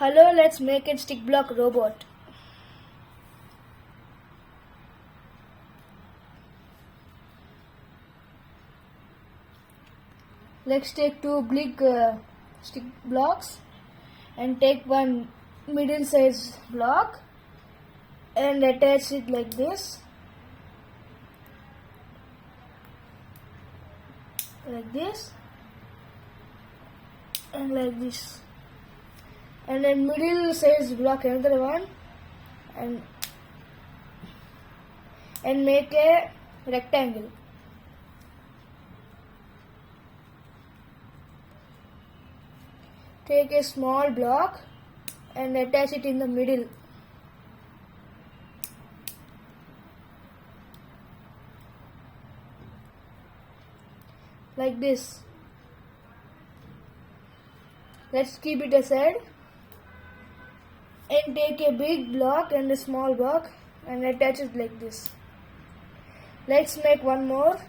Hello, let's make a stick block robot. Let's take two big stick blocks and take one middle size block and attach it like this. Like this and like this. And then middle size block another one and make a rectangle. Take a small block and attach it in the middle. Like this. Let's keep it aside and take a big block and a small block and attach it like this. Let's make one more.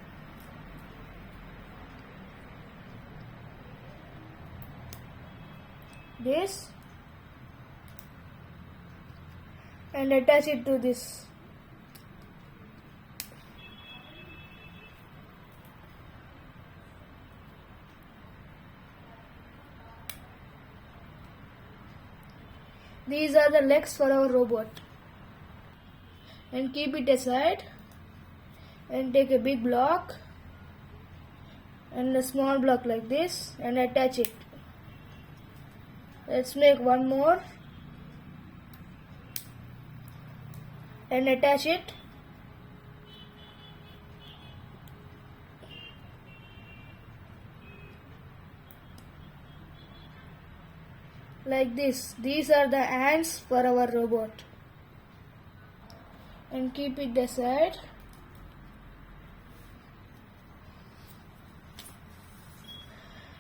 This and attach it to this. These are the legs for our robot. And keep it aside and take a big block and a small block like this and attach it. Let's make one more and attach it. Like this. These are the hands for our robot. And keep it aside.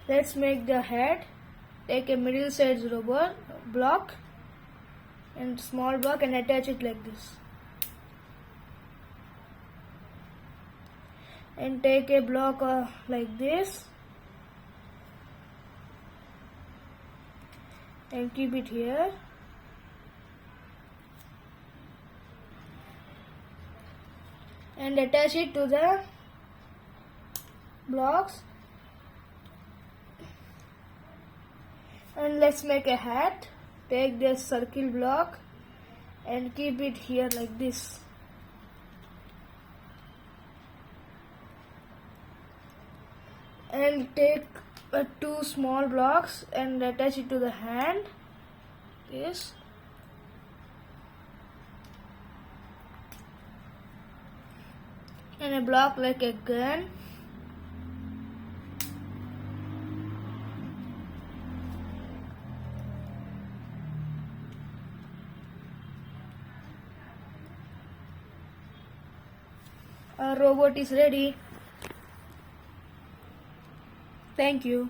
Let's make the head. Take a middle size robot block and small block and attach it like this. And take a block like this and keep it here. And attach it to the blocks. And let's make a hat. Take this circle block and keep it here like this. And take two small blocks and attach it to the hand. This. And a block like a gun. Our robot is ready. Thank you.